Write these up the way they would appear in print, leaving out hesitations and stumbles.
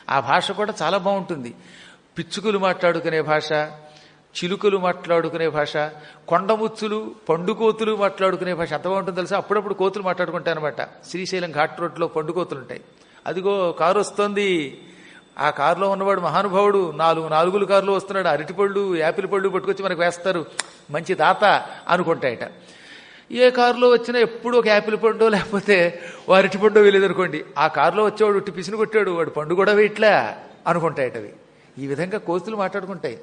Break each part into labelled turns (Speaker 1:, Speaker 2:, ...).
Speaker 1: ఆ భాష కూడా చాలా బాగుంటుంది. పిచ్చుకలు మాట్లాడుకునే భాష, చిలుకలు మాట్లాడుకునే భాష, కొండముచ్చులు పండుకోతులు మాట్లాడుకునే భాష ఎంత బాగుంటుందో తెలుసా. అప్పుడప్పుడు కోతులు మాట్లాడుకుంటాయి అనమాట. శ్రీశైలం ఘాట్ రోడ్లో పండుకోతులు ఉంటాయి. అదిగో కారు వస్తోంది, ఆ కారులో ఉన్నవాడు మహానుభావుడు నాలుగులు కారులో వస్తున్నాడు, అరటిపళ్ళు యాపిల్ పళ్ళు పట్టుకొచ్చి మనకు వేస్తారు, మంచి దాత అనుకుంటాయట. ఏ కారులో వచ్చినా ఎప్పుడు ఒక యాపిల్ పండు లేకపోతే ఓ అరటి పండు వేయలేదనుకోండి, ఆ కారులో వచ్చేవాడు ఉట్టి పిసిని కొట్టాడు, వాడు పండు కూడా వేయట్లే అనుకుంటాయటవి. ఈ విధంగా కోతులు మాట్లాడుకుంటాయి.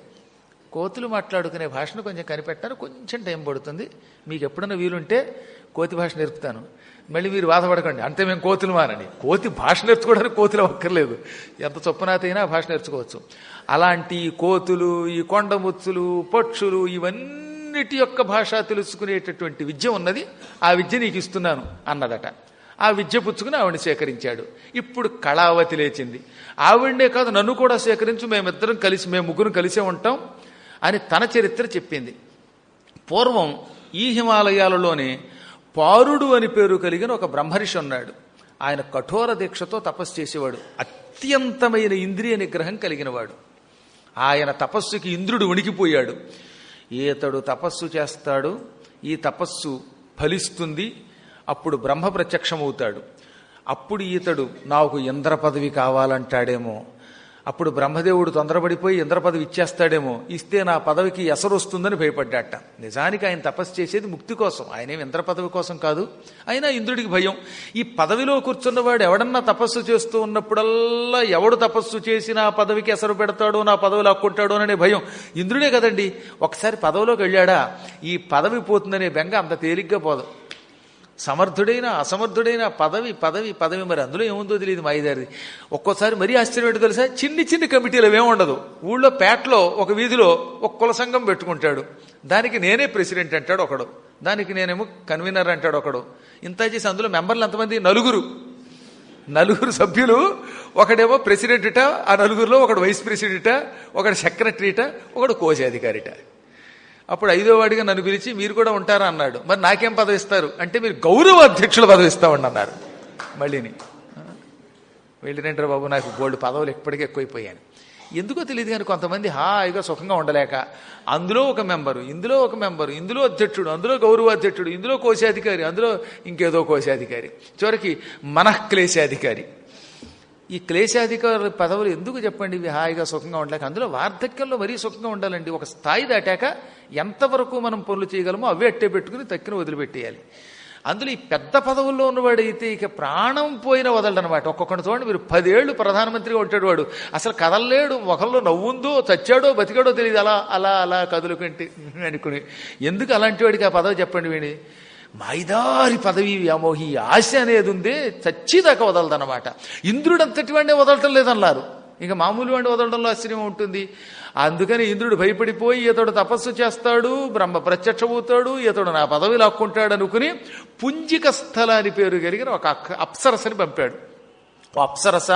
Speaker 1: కోతులు మాట్లాడుకునే భాషను కొంచెం కనిపెట్టాను, కొంచెం టైం పడుతుంది. మీకు ఎప్పుడైనా వీలుంటే కోతి భాష నేర్పుతాను. మళ్ళీ మీరు బాధపడకండి అంతే మేము కోతులు మానని. కోతి భాష నేర్చుకోవడానికి కోతులు అక్కర్లేదు, ఎంత చొప్పునాతైనా ఆ భాష నేర్చుకోవచ్చు. అలాంటి కోతులు, ఈ కొండముచ్చులు, పక్షులు, ఇవన్నిటి యొక్క భాష తెలుసుకునేటటువంటి విద్య ఉన్నది. ఆ విద్య నీకు ఇస్తున్నాను అన్నదట. ఆ విద్య పుచ్చుకుని ఆవిడని సేకరించాడు. ఇప్పుడు కళావతి లేచింది. ఆవిడనే కాదు నన్ను కూడా సేకరించు, మేము ముగ్గురం కలిసే ఉంటాం అని తన చరిత్ర చెప్పింది. పూర్వం ఈ హిమాలయాలలోనే పారుడు అని పేరు కలిగిన ఒక బ్రహ్మర్షి ఉన్నాడు. ఆయన కఠోర దీక్షతో తపస్సు చేసేవాడు. అత్యంతమైన ఇంద్రియ నిగ్రహం కలిగినవాడు. ఆయన తపస్సుకి ఇంద్రుడు వణికిపోయాడు. ఈతడు తపస్సు చేస్తాడు, ఈ తపస్సు ఫలిస్తుంది, అప్పుడు బ్రహ్మ ప్రత్యక్షమవుతాడు. అప్పుడు ఈతడు నాకు ఇంద్ర పదవి కావాలంటాడేమో, అప్పుడు బ్రహ్మదేవుడు తొందరపడిపోయి ఇంద్ర పదవి ఇచ్చేస్తాడేమో, ఇస్తే నా పదవికి ఎసరు వస్తుందని భయపడ్డాట. నిజానికి ఆయన తపస్సు చేసేది ముక్తి కోసం, ఆయనేం ఇంద్ర పదవి కోసం కాదు. అయినా ఇంద్రుడికి భయం. ఈ పదవిలో కూర్చున్నవాడు ఎవడన్నా తపస్సు చేస్తూ ఉన్నప్పుడల్లా ఎవడు తపస్సు చేసి నా పదవికి ఎసరు పెడతాడో, నా పదవి లాక్కుంటాడో అనే భయం. ఇంద్రుడే కదండి. ఒకసారి పదవిలోకి వెళ్ళాడా ఈ పదవి పోతుందనే బెంగ అంత తేలిగ్గా పోదు. సమర్థుడైన అసమర్థుడైన పదవి పదవి పదవి, మరి అందులో ఏముందో తెలియదు మాయిదారిది. ఒక్కోసారి మరీ ఆశ్చర్యం ఏంటో తెలుసా, చిన్ని కమిటీలు ఏముండదు. ఊళ్ళో పేటలో ఒక వీధిలో ఒక కుల సంఘం పెట్టుకుంటాడు, దానికి నేనే ప్రెసిడెంట్ అంటాడు ఒకడు, దానికి నేనేమో కన్వీనర్ అంటాడు ఒకడు. ఇంత చేసి అందులో మెంబర్లు ఎంతమంది, నలుగురు సభ్యులు. ఒకడేమో ప్రెసిడెంట్ట, ఆ నలుగురిలో ఒకడు వైస్ ప్రెసిడెంట, ఒకడు సెక్రటరీట, ఒకడు కోశాధికారిట. అప్పుడు ఐదో వాడిగా నన్ను పిలిచి మీరు కూడా ఉంటారా అన్నాడు. మరి నాకేం పదవి ఇస్తారు అంటే, మీరు గౌరవ అధ్యక్షుల పదవి ఇస్తామండి అన్నారు. మళ్ళీని వెళ్ళినంటారు బాబు, నాకు గోల్డ్ పదవులు ఎప్పటికీ ఎక్కువైపోయాను. ఎందుకో తెలియదు కానీ కొంతమంది హాయిగా సుఖంగా ఉండలేక అందులో ఒక మెంబరు, ఇందులో ఒక మెంబరు, ఇందులో అధ్యక్షుడు, అందులో గౌరవ అధ్యక్షుడు, ఇందులో కోశాధికారి, అందులో ఇంకేదో కోశాధికారి, చివరికి మనఃక్లేశాధికారి. ఈ క్లేశాధికారుల పదవులు ఎందుకు చెప్పండి, ఇవి హాయిగా సుఖంగా ఉండలేక. అందులో వార్ధక్యంలో మరీ సుఖంగా ఉండాలండి. ఒక స్థాయి దాటాక ఎంతవరకు మనం పనులు చేయగలమో అవే అట్టే పెట్టుకుని తక్కిన వదిలిపెట్టేయాలి. అందులో ఈ పెద్ద పదవుల్లో ఉన్నవాడైతే ఇక ప్రాణం పోయిన వదలడనమాట. ఒక్కొక్కటి చూడండి, మీరు 10 ఏళ్ళు ప్రధానమంత్రిగా ఉంటాడు వాడు, అసలు కదలలేడు, ముఖంలో నవ్వుందో చచ్చాడో బతికాడో తెలియదు, అలా అలా అలా కదులుకుంటే అనుకుని. ఎందుకు అలాంటి వాడికి ఆ పదవి చెప్పండి. వీడి మైదారి పదవి వ్యామోహి ఆశ అనేది ఉందే చచ్చిదాకా వదలదనమాట. ఇంద్రుడు అంతటి వాడినే వదలటం లేదన్నారు, ఇక మామూలు వాడిని వదలడంలో ఆశ్చర్యం ఉంటుంది. అందుకని ఇంద్రుడు భయపడిపోయి ఇతడు తపస్సు చేస్తాడు, బ్రహ్మ ప్రత్యక్షమవుతాడు, ఇతడు నా పదవి లాక్కుంటాడు అనుకుని పుంజిక స్థల అని పేరు కలిగిన ఒక అప్సరసని పంపాడు. ఓ అప్సరస,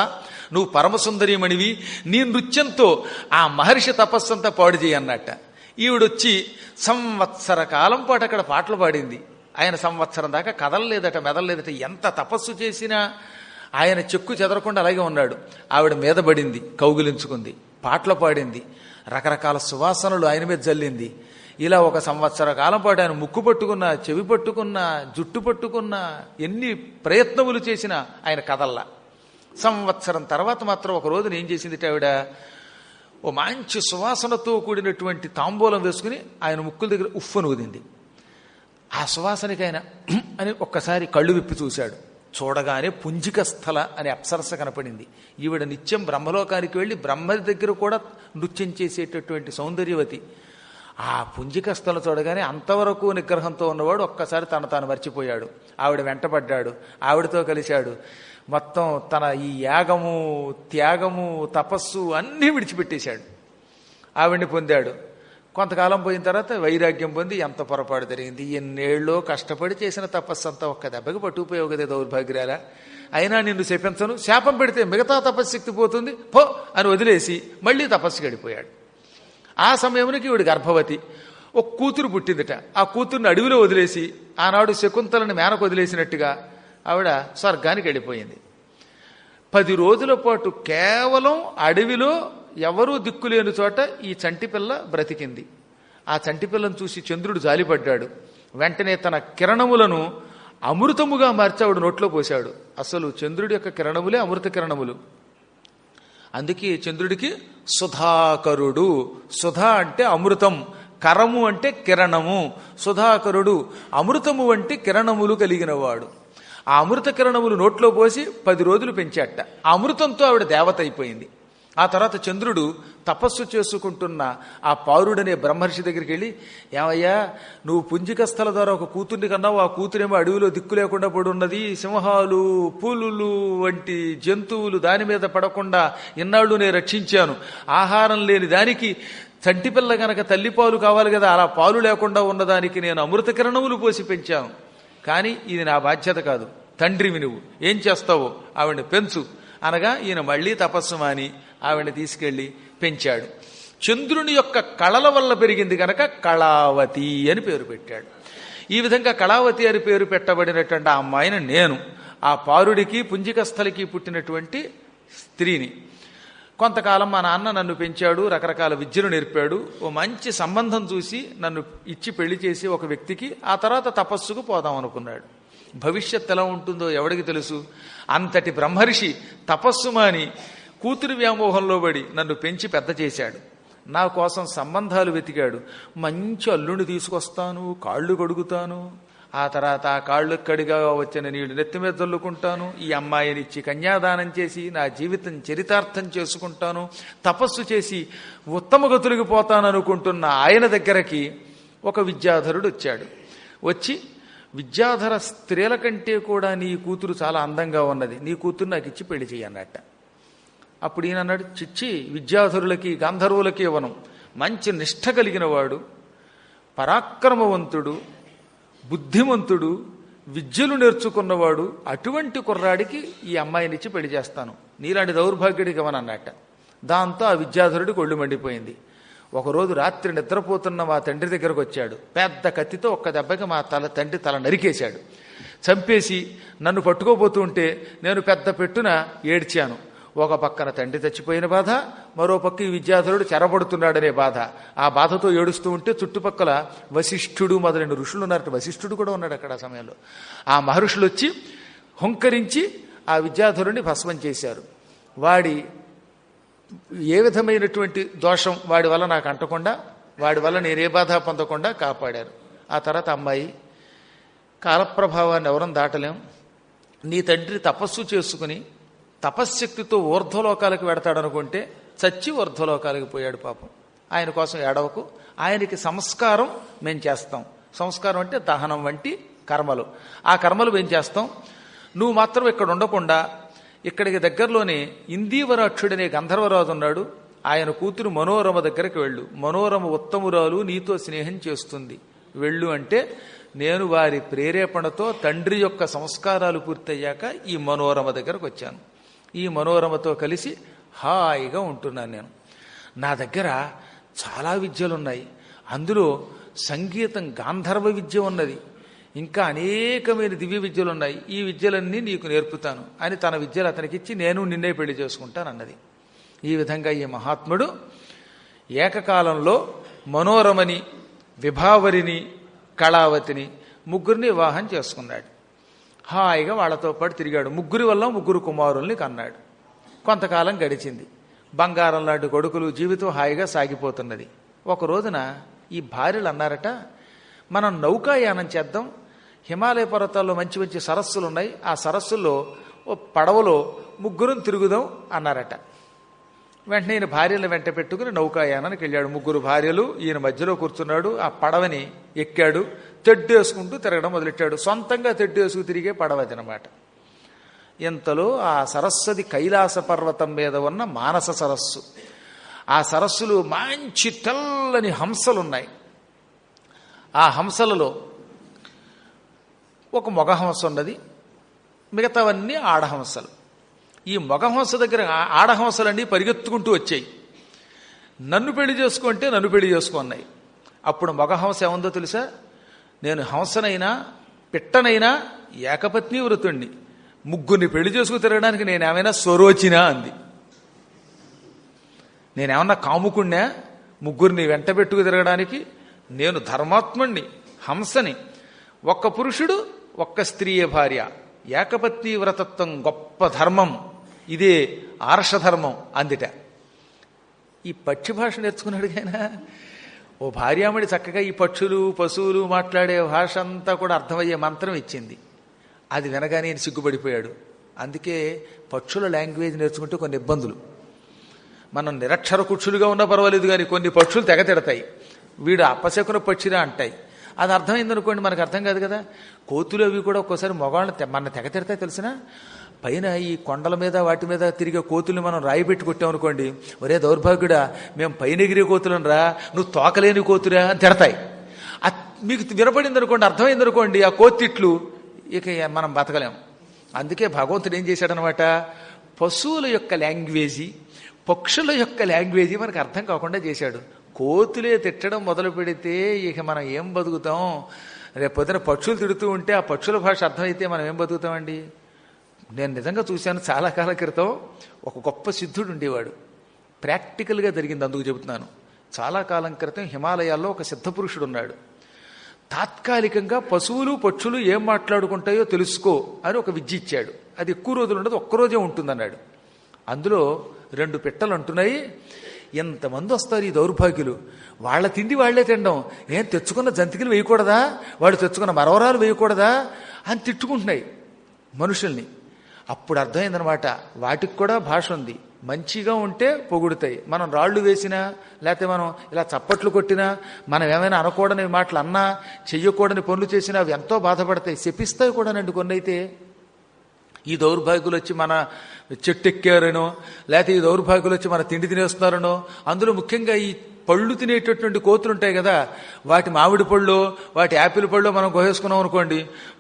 Speaker 1: నువ్వు పరమసుందరీమణివి, నీ నృత్యంతో ఆ మహర్షి తపస్సంతా పాడు చేయి అన్నట్ట. ఈవిడొచ్చి సంవత్సర కాలం పాటు అక్కడ పాటలు పాడింది. ఆయన సంవత్సరం దాకా కదలలేదట, మెదలలేదట. ఎంత తపస్సు చేసినా ఆయన చెక్కు చెదరకుండా అలాగే ఉన్నాడు. ఆవిడ మీద పడింది, కౌగిలించుకుంది, పాటలు పాడింది, రకరకాల సువాసనలు ఆయన మీద జల్లింది. ఇలా ఒక సంవత్సర కాలం పాటు ఆయన ముక్కు పట్టుకున్నా, చెవి పట్టుకున్నా, జుట్టు పట్టుకున్నా, ఎన్ని ప్రయత్నములు చేసినా ఆయన కదల్లా. సంవత్సరం తర్వాత మాత్రం ఒక రోజున ఏం చేసింది ఆవిడ, ఓ మంచి సువాసనతో కూడినటువంటి తాంబూలం వేసుకుని ఆయన ముక్కుల దగ్గర ఉఫ్ఫను ఊదింది. ఆ సువాసనకి ఆయన అని ఒక్కసారి కళ్ళు విప్పి చూశాడు. చూడగానే పుంజిక స్థల అనే అప్సరస కనపడింది. ఈవిడ నిత్యం బ్రహ్మలోకానికి వెళ్ళి బ్రహ్మ దగ్గర కూడా నృత్యం చేసేటటువంటి సౌందర్యవతి. ఆ పుంజిక స్థలం చూడగానే అంతవరకు నిగ్రహంతో ఉన్నవాడు ఒక్కసారి తాను మర్చిపోయాడు. ఆవిడ వెంటబడ్డాడు, ఆవిడతో కలిశాడు. మొత్తం తన ఈ యాగము, త్యాగము, తపస్సు అన్నీ విడిచిపెట్టేశాడు. ఆవిడ్ని పొందాడు. కొంతకాలం పోయిన తర్వాత వైరాగ్యం పొంది ఎంత పొరపాటు జరిగింది, ఎన్నేళ్ళో కష్టపడి చేసిన తపస్సు అంతా ఒక్క దెబ్బకి పట్టుకుపోయావు కదే దౌర్భాగ్యాల, అయినా నిన్ను శపించను, శాపం పెడితే మిగతా తపశ్శక్తి పోతుంది పో అని వదిలేసి మళ్ళీ తపస్సు గడిపోయాడు. ఆ సమయానికి ఈవిడ గర్భవతి, ఒక కూతురు పుట్టిందిట. ఆ కూతురుని అడవిలో వదిలేసి ఆనాడు శకుంతలని మేనకు వదిలేసినట్టుగా ఆవిడ స్వర్గానికి వెళ్ళిపోయింది. 10 రోజుల పాటు కేవలం అడవిలో ఎవరూ దిక్కులేని చోట ఈ చంటిపిల్ల బ్రతికింది. ఆ చంటిపిల్లను చూసి చంద్రుడు జాలిపడ్డాడు. వెంటనే తన కిరణములను అమృతముగా మార్చి ఆవిడ నోట్లో పోశాడు. అసలు చంద్రుడి యొక్క కిరణములే అమృత కిరణములు. అందుకే చంద్రుడికి సుధాకరుడు. సుధా అంటే అమృతం, కరము అంటే కిరణము. సుధాకరుడు అమృతము వంటి కిరణములు కలిగినవాడు. ఆ అమృత కిరణములు నోట్లో పోసి 10 రోజులు పెంచాట. ఆ అమృతంతో ఆవిడ దేవత అయిపోయింది. ఆ తర్వాత చంద్రుడు తపస్సు చేసుకుంటున్న ఆ పారుడనే బ్రహ్మర్షి దగ్గరికి వెళ్ళి, ఏమయ్యా, నువ్వు పుంజికస్థల ద్వారా ఒక కూతుర్ని కన్నావు, ఆ కూతురేమో అడవిలో దిక్కు లేకుండా పడున్నది, సింహాలు పులులు వంటి జంతువులు దాని మీద పడకుండా ఇన్నాళ్ళు నేను రక్షించాను, ఆహారం లేని దానికి చంటిపిల్ల గనక తల్లిపాలు కావాలి కదా, అలా పాలు లేకుండా ఉన్నదానికి నేను అమృత కిరణములు పోసి పెంచాను. కానీ ఇది నా బాధ్యత కాదు, తండ్రివి నువ్వు ఏం చేస్తావో ఆవిడని పెంచు అనగా ఈయన మళ్లీ తపస్సు మాని ఆవిడని తీసుకెళ్లి పెంచాడు. చంద్రుని యొక్క కళల వల్ల పెరిగింది గనక కళావతి అని పేరు పెట్టాడు. ఈ విధంగా కళావతి అని పేరు పెట్టబడినటువంటి ఆ అమ్మాయిని నేను, ఆ పారుడికి పుంజికస్థలికి పుట్టినటువంటి స్త్రీని. కొంతకాలం మా నాన్న నన్ను పెంచాడు, రకరకాల విద్యలు నేర్పాడు. ఓ మంచి సంబంధం చూసి నన్ను ఇచ్చి పెళ్లి చేసి ఒక వ్యక్తికి, ఆ తర్వాత తపస్సుకు పోదాం అనుకున్నాడు. భవిష్యత్ ఎలా ఉంటుందో ఎవడికి తెలుసు. అంతటి బ్రహ్మర్షి తపస్సు మాని కూతురి వ్యామోహంలో పడి నన్ను పెంచి పెద్ద చేశాడు. నా కోసం సంబంధాలు వెతికాడు. మంచి అల్లుని తీసుకొస్తాను, కాళ్ళు కడుగుతాను, ఆ తర్వాత ఆ కాళ్ళు కడిగా వచ్చిన నీళ్లు నెత్తి మీద చల్లుకుంటాను, ఈ అమ్మాయినిచ్చి కన్యాదానం చేసి నా జీవితం చరితార్థం చేసుకుంటాను, తపస్సు చేసి ఉత్తమ గతులకి పోతాను అనుకుంటున్న ఆయన దగ్గరకి ఒక విద్యాధరుడు వచ్చాడు. వచ్చి, విద్యాధర స్త్రీల కంటే కూడా నీ కూతురు చాలా అందంగా ఉన్నది, నీ కూతురు నాకు ఇచ్చి పెళ్లి చెయ్యన్నట్ట. అప్పుడు ఈయన అన్నాడు, చిచ్చి, విద్యాధరులకి గాంధర్వులకి ఇవ్వను, మంచి నిష్ఠ కలిగిన వాడు, పరాక్రమవంతుడు, బుద్ధిమంతుడు, విద్యలు నేర్చుకున్నవాడు, అటువంటి కుర్రాడికి ఈ అమ్మాయినిచ్చి పెళ్లి చేస్తాను, నీలాంటి దౌర్భాగ్యుడికి ఇవ్వనన్నట్ట. దాంతో ఆ విద్యాధరుడికి ఒళ్ళు మండిపోయింది. ఒకరోజు రాత్రి నిద్రపోతున్న మా తండ్రి దగ్గరకు వచ్చాడు. పెద్ద కత్తితో ఒక్క దెబ్బకి మా తండ్రి తల నరికేశాడు. చంపేసి నన్ను పట్టుకోబోతూ ఉంటే నేను పెద్ద పెట్టున ఏడ్చాను. ఒక పక్కన తండ్రి చచ్చిపోయిన బాధ, మరో పక్క ఈ విద్యాధరుడు చెరబడుతున్నాడనే బాధ. ఆ బాధతో ఏడుస్తూ ఉంటే చుట్టుపక్కల వశిష్ఠుడు మొదలైన ఋషులు ఉన్నారట. వశిష్ఠుడు కూడా ఉన్నాడు అక్కడ ఆ సమయంలో. ఆ మహర్షులు వచ్చి హుంకరించి ఆ విద్యాధరుడిని భస్మం చేశారు. వాడి ఏ విధమైనటువంటి దోషం వాడి వల్ల నాకు అంటకుండా, వాడి వల్ల నేనే బాధ పొందకుండా కాపాడారు. ఆ తర్వాత అమ్మాయి, కాలప్రభావాన్ని ఎవరం దాటలేం, నీ తండ్రి తపస్సు చేసుకుని తపశ్శక్తితో ఊర్ధ్వలోకాలకు వెడతాడనుకుంటే చచ్చి ఊర్ధ్వలోకాలకు పోయాడు పాపం. ఆయన కోసం ఏడవకు, ఆయనకి సంస్కారం మేము చేస్తాం. సంస్కారం అంటే దహనం వంటి కర్మలు. ఆ కర్మలు మేము చేస్తాం. నువ్వు మాత్రం ఇక్కడ ఉండకుండా ఇక్కడికి దగ్గరలోనే ఇందీవరాక్షుడనే గంధర్వరాజు ఉన్నాడు, ఆయన కూతురు మనోరమ దగ్గరికి వెళ్ళు, మనోరమ ఉత్తమురాలు, నీతో స్నేహం చేస్తుంది, వెళ్ళు అంటే నేను వారి ప్రేరేపణతో తండ్రి యొక్క సంస్కారాలు పూర్తయ్యాక ఈ మనోరమ దగ్గరకు వచ్చాను. ఈ మనోరమతో కలిసి హాయిగా ఉంటున్నాను నేను. నా దగ్గర చాలా విద్యలున్నాయి, అందులో సంగీతం గాంధర్వ విద్య ఉన్నది, ఇంకా అనేకమైన దివ్య విద్యలు ఉన్నాయి, ఈ విద్యలన్నీ నీకు నేర్పుతాను అని తన విద్యలు అతనికిచ్చి నేను నిన్నే పెళ్లి చేసుకుంటానన్నది. ఈ విధంగా ఈ మహాత్ముడు ఏకకాలంలో మనోరమని, విభావరిని, కళావతిని ముగ్గురిని వివాహం చేసుకున్నాడు. హాయిగా వాళ్ళతో పాటు తిరిగాడు. ముగ్గురి వల్ల ముగ్గురు కుమారుల్ని కన్నాడు. కొంతకాలం గడిచింది. బంగారం లాంటి కొడుకులు, జీవితం హాయిగా సాగిపోతున్నది. ఒక రోజున ఈ భార్యలు అన్నారట, మనం నౌకాయానం చేద్దాం, హిమాలయ పర్వతాల్లో మంచి మంచి సరస్సులు ఉన్నాయి, ఆ సరస్సుల్లో ఓ పడవలో ముగ్గురం తిరుగుదాం అన్నారట. వెంటనే ఈయన భార్యలను వెంట పెట్టుకుని నౌకాయానానికి వెళ్ళాడు. ముగ్గురు భార్యలు, ఈయన మధ్యలో కూర్చున్నాడు. ఆ పడవని ఎక్కాడు. తెడ్డేసుకుంటూ తిరగడం మొదలెట్టాడు. సొంతంగా తెడ్డేసుకు తిరిగే పడవది అనమాట. ఇంతలో ఆ సరస్వతి కైలాస పర్వతం మీద ఉన్న మానస సరస్సు. ఆ సరస్సులో మంచి తెల్లని హంసలున్నాయి. ఆ హంసలలో ఒక మగహంస ఉన్నది, మిగతావన్నీ ఆడహంసలు. ఈ మగహంస దగ్గర ఆడహంసలన్నీ పరిగెత్తుకుంటూ వచ్చాయి. నన్ను పెళ్లి చేసుకుంటే నన్ను పెళ్లి చేసుకున్నాయి. అప్పుడు మగహంస ఏముందో తెలుసా, నేను హంసనైనా పిట్టనైనా ఏకపత్ని వృతుణ్ణి, ముగ్గురిని పెళ్లి చేసుకు తిరగడానికి నేనేమైనా స్వరోచినా అంది. నేనేమన్నా కాముకుణ్ణా ముగ్గురిని వెంట పెట్టుకు తిరగడానికి? నేను ధర్మాత్ముణ్ణి, హంసని. ఒక్క పురుషుడు ఒక్క స్త్రీయే భార్య. ఏకపత్ని వ్రతత్వం గొప్ప ధర్మం, ఇదే ఆర్షధర్మం అందిట. ఈ పక్షి భాష నేర్చుకున్నాడు ఆయన. ఓ భార్యామణి చక్కగా ఈ పక్షులు పశువులు మాట్లాడే భాష అంతా కూడా అర్థమయ్యే మంత్రం ఇచ్చింది. అది వినగానే ఆయన సిగ్గుపడిపోయాడు. అందుకే పక్షుల లాంగ్వేజ్ నేర్చుకుంటే కొన్ని ఇబ్బందులు. మనం నిరక్షర కుక్షులుగా ఉన్నా పర్వాలేదు, కానీ కొన్ని పక్షులు తెగ తిడతాయి. వీడు అపశకున పక్షిరా అంటాయి. అది అర్థమైందనుకోండి, మనకు అర్థం కాదు కదా. కోతులు అవి కూడా ఒక్కోసారి మగవాళ్ళని మన తెగ తిడతాయి తెలిసిన. పైన ఈ కొండల మీద వాటి మీద తిరిగే కోతుల్ని మనం రాయి పెట్టి కొట్టామనుకోండి, ఒరే దౌర్భాగ్యుడా, మేము పైన ఎగిరే కోతులను రా, నువ్వు తోకలేని కోతురా అని తిడతాయి. మీకు వినపడింది అనుకోండి, అర్థమైంది అనుకోండి ఆ కోతిట్లు, ఇక మనం బతకలేం. అందుకే భగవంతుడు ఏం చేశాడనమాట, పశువుల యొక్క లాంగ్వేజీ పక్షుల యొక్క లాంగ్వేజీ మనకు అర్థం కాకుండా చేశాడు. కోతులే తిట్టడం మొదలు పెడితే ఇక మనం ఏం బతుకుతాం? రేపు పొద్దున పక్షులు తిడుతూ ఉంటే ఆ పక్షుల భాష అర్థమైతే మనం ఏం బతుకుతామండి? నేను నిజంగా చూశాను చాలా కాలం క్రితం. ఒక గొప్ప సిద్ధుడు ఉండేవాడు. ప్రాక్టికల్గా జరిగింది, అందుకు చెబుతున్నాను. చాలా కాలం క్రితం హిమాలయాల్లో ఒక సిద్ధపురుషుడు ఉన్నాడు. తాత్కాలికంగా పశువులు పక్షులు ఏం మాట్లాడుకుంటాయో తెలుసుకో అని ఒక విద్య ఇచ్చాడు. అది ఎక్కువ రోజులు ఉండదు, ఒక్కరోజే ఉంటుందన్నాడు. అందులో 2 పిట్టలు అంటున్నాయి, ఎంతమంది వస్తారు ఈ దౌర్భాగ్యులు, వాళ్ళ తిండి వాళ్లే తినడం, ఏం తెచ్చుకున్న జంతికలు వేయకూడదా, వాడు తెచ్చుకున్న మరవరాలు వేయకూడదా అని తిట్టుకుంటున్నాయి మనుషుల్ని. అప్పుడు అర్థమైందనమాట, వాటికి కూడా భాష ఉంది. మంచిగా ఉంటే పొగుడుతాయి, మనం రాళ్లు వేసినా లేకపోతే మనం ఇలా చప్పట్లు కొట్టినా, మనం ఏమైనా అనకూడని మాటలు అన్నా, చెయ్యకూడని పనులు చేసినా అవి ఎంతో బాధపడతాయి, శపిస్తాయి కూడానండి కొన్ని. అయితే ఈ దౌర్భాగ్యులు వచ్చి మన చెట్టు ఎక్కారనో, లేకపోతే ఈ దౌర్భాగ్యులు వచ్చి మన తిండి తినేస్తున్నారనో, అందులో ముఖ్యంగా ఈ పళ్ళు తినేటటువంటి కోతులు ఉంటాయి కదా, వాటి మామిడి పళ్ళు వాటి యాపిల్ పళ్ళు మనం కోసేసుకున్నాం అనుకోండి,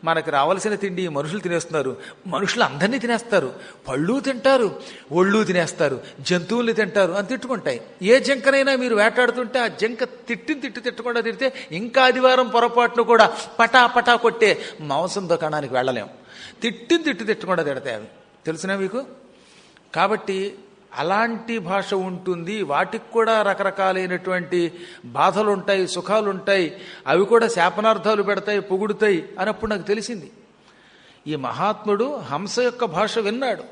Speaker 1: మనకి రావాల్సిన తిండి మనుషులు తినేస్తున్నారు. మనుషులు అందరినీ తినేస్తారు, పళ్ళు తింటారు, ఒళ్ళు తినేస్తారు, జంతువుల్ని తింటారు అని తిట్టుకుంటాయి. ఏ జంకనైనా మీరు వేటాడుతుంటే ఆ జంక తిట్టకుండా తిడితే ఇంకా ఆదివారం పొరపాటును కూడా పటా పటా కొట్టే మాంసం దుకాణానికి వెళ్ళలేం. తిట్టకుండా తిడతాయి అవి, తెలిసినా మీకు? కాబట్టి అలాంటి భాష ఉంటుంది. వాటికి కూడా రకరకాలైనటువంటి బాధలు ఉంటాయి, సుఖాలు ఉంటాయి, అవి కూడా శాపనార్థాలు పెడతాయి, పొగుడుతాయి అన్నప్పుడు నాకు తెలిసింది. ఈ మహాత్ముడు హంస యొక్క భాష విన్నాడు,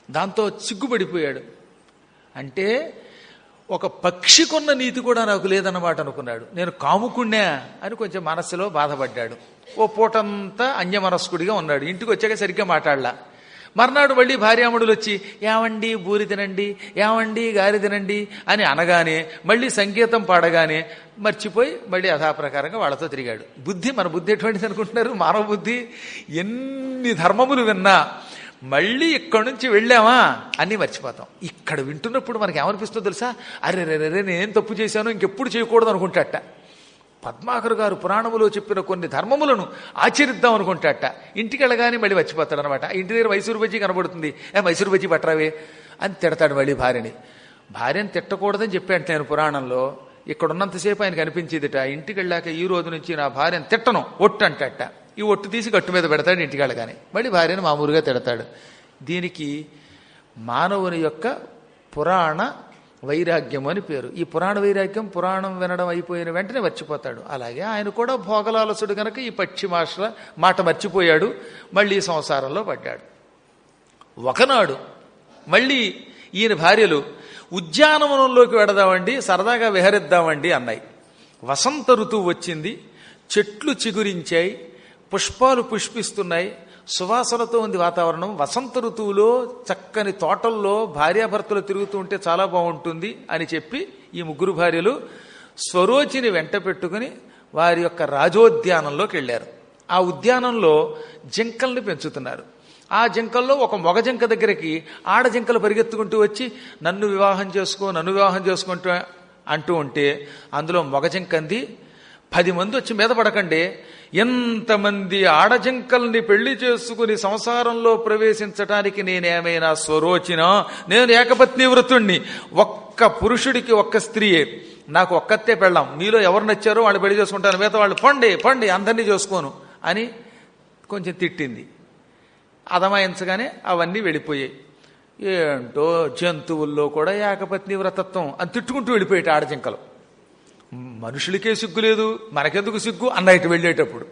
Speaker 1: దాంతో సిగ్గుపడిపోయాడు. అంటే ఒక పక్షికున్న నీతి కూడా నాకు లేదన్నమాట అనుకున్నాడు. నేను కాముకున్నా అని కొంచెం మనస్సులో బాధపడ్డాడు. ఓ పూటంతా అన్యమనస్కుడిగా ఉన్నాడు. ఇంటికి వచ్చాక సరిగ్గా మాట్లాడలా. మర్నాడు మళ్ళీ భార్యామణులు వచ్చి ఏమండి బూరి తినండి, ఏమండి గారి తినండి అని అనగానే, మళ్ళీ సంగీతం పాడగానే మర్చిపోయి మళ్ళీ యథాప్రకారంగా వాళ్ళతో తిరిగాడు. బుద్ధి, మన బుద్ధి ఎటువంటిది అనుకుంటున్నారు? మానవ బుద్ధి. ఎన్ని ధర్మములు విన్నా మళ్ళీ ఇక్కడి నుంచి వెళ్ళామా అన్నీ మర్చిపోతాం. ఇక్కడ వింటున్నప్పుడు మనకి ఏమనిపిస్తుందో తెలుసా? అరే రే రే నేనేం తప్పు చేశాను, ఇంకెప్పుడు చేయకూడదు అనుకుంటాట. పద్మాకర్ గారు పురాణములో చెప్పిన కొన్ని ధర్మములను ఆచరిద్దాం అనుకుంటాట. ఇంటికి వెళ్ళగానే మళ్ళీ మర్చిపోతాడు అనమాట. ఇంటి దగ్గర మైసూరు బజ్జీ కనబడుతుంది, మైసూరు బజ్జీ పట్టరావే అని తిడతాడు మళ్ళీ భార్యని. భార్యని తిట్టకూడదని చెప్పాను నేను పురాణంలో. ఇక్కడ ఉన్నంతసేపు ఆయనకు అనిపించేదిట, ఇంటికి వెళ్ళాక ఈ రోజు నుంచి నా భార్యను తిట్టను, ఒట్టు అంటట. ఈ ఒట్టు తీసి గట్టు మీద పెడతాడు. ఇంటికి వెళ్ళగానే మళ్ళీ భార్యను మామూలుగా తిడతాడు. దీనికి మానవుని యొక్క పురాణ వైరాగ్యం అని పేరు. ఈ పురాణ వైరాగ్యం, పురాణం వినడం అయిపోయిన వెంటనే మర్చిపోతాడు. అలాగే ఆయన కూడా భోగలాలసుడు కనుక ఈ పక్షి మాట మర్చిపోయాడు. మళ్ళీ సంసారంలో పడ్డాడు. ఒకనాడు మళ్ళీ ఈయన భార్యలు ఉద్యానవనంలోకి వెడదామండి, సరదాగా విహరిద్దామండి అన్నాయి. వసంత ఋతువు వచ్చింది, చెట్లు చిగురించాయి, పుష్పాలు పుష్పిస్తున్నాయి, సువాసనతో ఉంది వాతావరణం. వసంత ఋతువులో చక్కని తోటల్లో భార్యాభర్తలు తిరుగుతూ ఉంటే చాలా బాగుంటుంది అని చెప్పి ఈ ముగ్గురు భార్యలు స్వరోచిని వెంట పెట్టుకుని వారి యొక్క రాజోద్యానంలోకి వెళ్ళారు. ఆ ఉద్యానంలో జింకల్ని పెంచుతున్నారు. ఆ జింకల్లో ఒక మగ జింక దగ్గరికి ఆడ జింకలు పరిగెత్తుకుంటూ వచ్చి నన్ను వివాహం చేసుకుంటూ అంటూ ఉంటే అందులో మగ జింక అంది, 10 మంది వచ్చి మీద పడకండి, ఎంతమంది ఆడజింకల్ని పెళ్లి చేసుకుని సంసారంలో ప్రవేశించటానికి నేనేమైనా స్వరోచినా? నేను ఏకపత్ని వృత్తుణ్ణి, ఒక్క పురుషుడికి ఒక్క స్త్రీయే, నాకు ఒక్కతే పెళ్ళాం, మీలో ఎవరు నచ్చారో వాళ్ళు పెళ్లి చేసుకుంటాను, మిగతా వాళ్ళు పండి అందరినీ చేసుకోను అని కొంచెం తిట్టింది. అదమాయించగానే అవన్నీ వెళ్ళిపోయాయి. ఏంటో జంతువుల్లో కూడా ఏకపత్ని వ్రతత్వం అని తిట్టుకుంటూ వెళ్ళిపోయాయి ఆడజింకలు. మనుషులకే సిగ్గు లేదు, మనకెందుకు సిగ్గు అన్నట్టు వెళ్ళేటప్పుడు.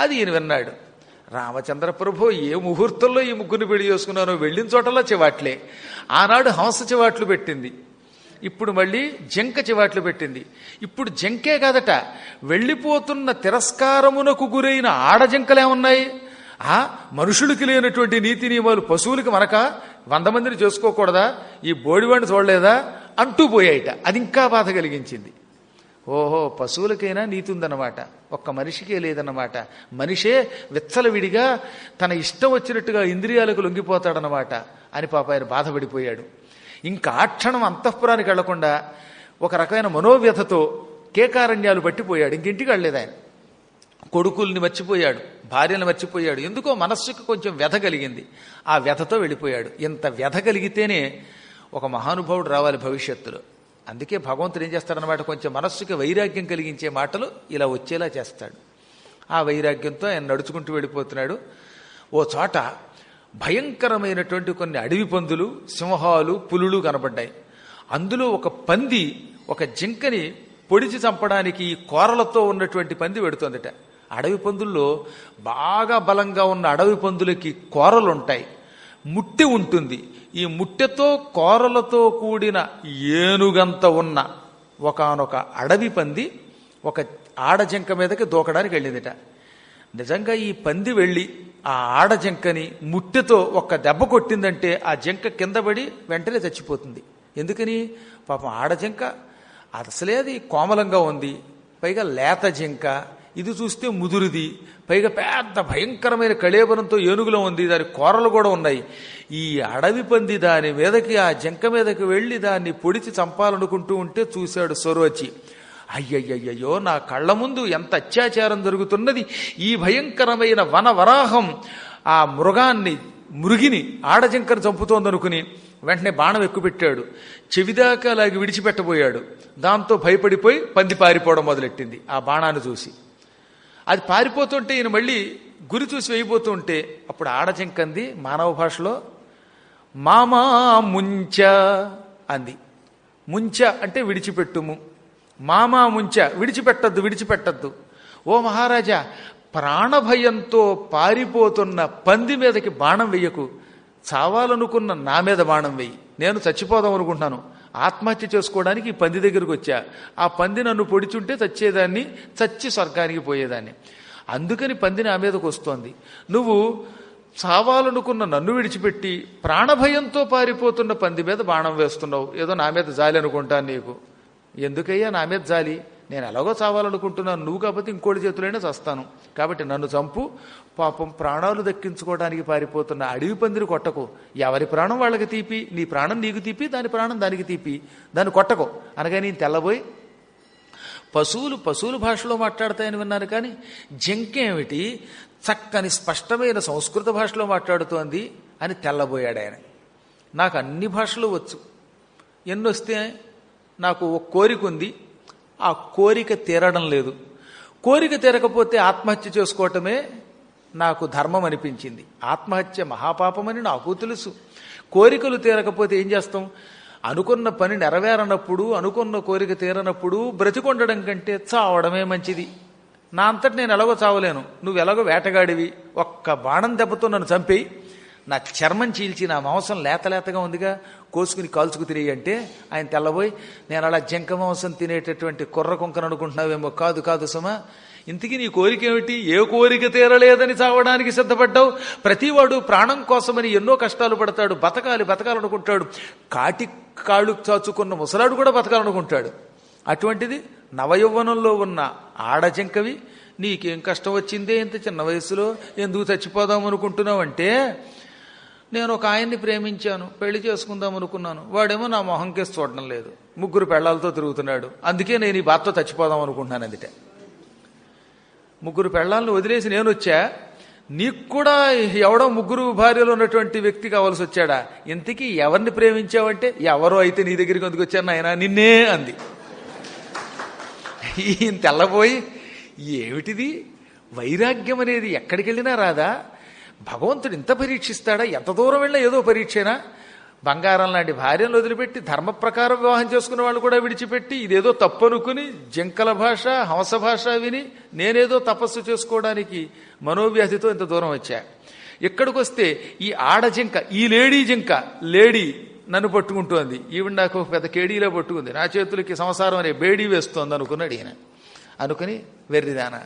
Speaker 1: అది ఈయన విన్నాడు. రామచంద్ర ప్రభు, ఏ ముహూర్తంలో ఈ ముగ్గురిని పెళ్లి చేసుకున్నానో, వెళ్ళిన చోటలో చివాట్లే. ఆనాడు హంస చివాట్లు పెట్టింది, ఇప్పుడు మళ్ళీ జంక చివాట్లు పెట్టింది. ఇప్పుడు జంకే కాదట, వెళ్ళిపోతున్న తిరస్కారమునకు గురైన ఆడజంకలేమున్నాయి. మనుషులకి లేనటువంటి నీతి నియమాలు పశువులకి మనక 100 మందిని చేసుకోకూడదా, ఈ బోడివాడిని చూడలేదా అంటూ పోయాయిట. అది ఇంకా బాధ కలిగించింది. ఓహో, పశువులకైనా నీతి ఉందన్నమాట, ఒక్క మనిషికే లేదన్నమాట. మనిషే విచ్చలవిడిగా తన ఇష్టం వచ్చినట్టుగా ఇంద్రియాలకు లొంగిపోతాడనమాట అని పాప ఆయన బాధపడిపోయాడు. ఇంకా ఆ క్షణం అంతఃపురానికి వెళ్లకుండా ఒక రకమైన మనోవ్యథతో కేకారణ్యాలు పట్టిపోయాడు. ఇంకింటికి వెళ్ళలేదు ఆయన. కొడుకుల్ని మర్చిపోయాడు, భార్యను మర్చిపోయాడు. ఎందుకో మనస్సుకు కొంచెం వ్యధ కలిగింది. ఆ వ్యధతో వెళ్ళిపోయాడు. ఇంత వ్యధ కలిగితేనే ఒక మహానుభావుడు రావాలి భవిష్యత్తులో. అందుకే భగవంతుడు ఏం చేస్తాడనమాట, కొంచెం మనస్సుకి వైరాగ్యం కలిగించే మాటలు ఇలా వచ్చేలా చేస్తాడు. ఆ వైరాగ్యంతో ఆయన నడుచుకుంటూ వెళ్ళిపోతున్నాడు. ఓ చోట భయంకరమైనటువంటి కొన్ని అడవి పందులు, సింహాలు, పులులు కనబడ్డాయి. అందులో ఒక పంది ఒక జింకని పొడిచి చంపడానికి కోరలతో ఉన్నటువంటి పంది పెడుతోందట. అడవి పందుల్లో బాగా బలంగా ఉన్న అడవి పందులకి కోరలుంటాయి, ముట్టె ఉంటుంది. ఈ ముట్టెతో కోరలతో కూడిన ఏనుగంత ఉన్న ఒకానొక అడవి పంది ఒక ఆడజింక మీదకి దూకడానికి వెళ్ళిందిట. నిజంగా ఈ పంది వెళ్ళి ఆ ఆడజింకని ముట్టెతో ఒక్క దెబ్బ కొట్టిందంటే ఆ జింక కింద పడి వెంటనే చచ్చిపోతుంది. ఎందుకని? పాపం ఆడజింక అసలే అది కోమలంగా ఉంది, పైగా లేత జింక, ఇది చూస్తే ముదురుది, పైగా పెద్ద భయంకరమైన కళేబరంతో ఏనుగులో ఉంది, దాని కూరలు కూడా ఉన్నాయి. ఈ అడవి పంది దాని మీదకి, ఆ జింక మీదకి వెళ్ళి దాన్ని పొడిచి చంపాలనుకుంటూ ఉంటే చూశాడు సొరవచ్చి. అయ్యయ్యయ్యో, నా కళ్ళ ముందు ఎంత అత్యాచారం జరుగుతున్నది. ఈ భయంకరమైన వనవరాహం ఆ మృగిని ఆడజింకను చంపుతోందనుకుని వెంటనే బాణం ఎక్కుపెట్టాడు. చెవిదాకా లాగి విడిచిపెట్టబోయాడు. దాంతో భయపడిపోయి పంది పారిపోవడం మొదలెట్టింది. ఆ బాణాన్ని చూసి అది పారిపోతుంటే ఈయన మళ్ళీ గురి చూసి వేయిపోతూ ఉంటే అప్పుడు ఆడజింకంది మానవ భాషలో మామా ముంచ అంది. ముంచ అంటే విడిచిపెట్టుము, మామా ముంచ విడిచిపెట్టద్దు. ఓ మహారాజా, ప్రాణభయంతో పారిపోతున్న పంది మీదకి బాణం వెయ్యకు, చావాలనుకున్న నా మీద బాణం వెయ్యి. నేను చచ్చిపోదాం అనుకుంటున్నాను, ఆత్మహత్య చేసుకోవడానికి ఈ పంది దగ్గరకు వచ్చా. ఆ పంది నన్ను పొడిచుంటే చచ్చేదాన్ని, చచ్చి స్వర్గానికి పోయేదాన్ని. అందుకని పంది నా మీదకు వస్తోంది. నువ్వు చావాలనుకున్న నన్ను విడిచిపెట్టి ప్రాణభయంతో పారిపోతున్న పంది మీద బాణం వేస్తున్నావు. ఏదో నా మీద జాలి అనుకుంటాను నీకు. ఎందుకయ్యా నా మీద జాలి? నేను ఎలాగో చావాలనుకుంటున్నాను, నువ్వు కాకపోతే ఇంకోటి చేతులైనా చస్తాను. కాబట్టి నన్ను చంపు, పాపం ప్రాణాలు దక్కించుకోవడానికి పారిపోతున్న అడవి పందిని కొట్టకు. ఎవరి ప్రాణం వాళ్ళకి తీపి, నీ ప్రాణం నీకు తీపి, దాని ప్రాణం దానికి తీపి, దాన్ని కొట్టకు అనగా నేను తెల్లబోయి పశువులు భాషలో మాట్లాడతాయని విన్నాను, కానీ జింకేమిటి చక్కని స్పష్టమైన సంస్కృత భాషలో మాట్లాడుతోంది అని తెల్లబోయాడు ఆయన. నాకు అన్ని భాషలు వచ్చు, ఎన్నొస్తే నాకు ఒక కోరిక ఉంది, ఆ కోరిక తీరడం లేదు. కోరిక తీరకపోతే ఆత్మహత్య చేసుకోవటమే నాకు ధర్మం అనిపించింది. ఆత్మహత్య మహాపాపమని నాకు తెలుసు. కోరికలు తీరకపోతే ఏం చేస్తాం? అనుకున్న పని నెరవేరనప్పుడు, అనుకున్న కోరిక తీరనప్పుడు బ్రతికొండడం కంటే చావడమే మంచిది. నా అంతటి నేను ఎలాగో చావలేను, నువ్వు ఎలాగో వేటగాడివి, ఒక్క బాణం దెబ్బతో నన్ను చంపేయి, నా చర్మం చీల్చి నా మాంసం లేతలేతగా ఉందిగా కోసుకుని కాల్చుకు తిరిగి అంటే ఆయన తెల్లబోయి, నేను అలా జింక మాంసం తినేటటువంటి కుర్ర కుంకను అనుకుంటున్నావేమో. కాదు సుమా, ఇంతకీ నీ కోరిక ఏమిటి? ఏ కోరిక తీరలేదని చావడానికి సిద్ధపడ్డావు? ప్రతివాడు ప్రాణం కోసమని ఎన్నో కష్టాలు పడతాడు, బతకాలనుకుంటాడు. కాళ్ళు చాచుకున్న ముసలాడు కూడా బతకాలనుకుంటాడు. అటువంటిది నవయౌవనంలో ఉన్న ఆడజింకవి నీకేం కష్టం వచ్చిందే ఇంత చిన్న వయసులో, ఎందుకు చచ్చిపోదాం అనుకుంటున్నావు అంటే, నేను ఒక ఆయన్ని ప్రేమించాను, పెళ్లి చేసుకుందాం అనుకున్నాను, వాడేమో నా మొహంకేసి చూడడం లేదు, 3 పెళ్లాలతో తిరుగుతున్నాడు, అందుకే నేను ఈ బాధతో చచ్చిపోదాం అనుకుంటున్నాను. అందుకే 3 పెళ్లాలను వదిలేసి నేను వచ్చా, నీకు కూడా ఎవడో 3 భార్యలు ఉన్నటువంటి వ్యక్తి కావాల్సి వచ్చాడా? ఇంతకీ ఎవరిని ప్రేమించావంటే, ఎవరో అయితే నీ దగ్గరికి ఎందుకు వచ్చాను ఆయన, నిన్నే అంది. ఈయన తెల్లబోయి, ఏమిటిది వైరాగ్యం అనేది ఎక్కడికి వెళ్ళినా రాదా? భగవంతుడు ఇంత పరీక్షిస్తాడా? ఎంత దూరం వెళ్ళినా ఏదో పరీక్షేనా? బంగారం లాంటి భార్యను వదిలిపెట్టి ధర్మ ప్రకారం వివాహం చేసుకున్న వాళ్ళు కూడా విడిచిపెట్టి ఇదేదో తప్పు అనుకుని జింకల భాష హంస భాష విని నేనేదో తపస్సు చేసుకోవడానికి మనోవ్యాధితో ఇంత దూరం వచ్చా. ఇక్కడికి వస్తే ఈ ఆడ జింక, ఈ లేడీ నన్ను పట్టుకుంటోంది, ఈవిడ నాకు పెద్ద కేడీలో పట్టుకుంది, నా చేతులకి సంసారం అనే బేడీ వేస్తోంది అనుకున్నాడు ఈయన. అనుకుని వెర్రిదాన,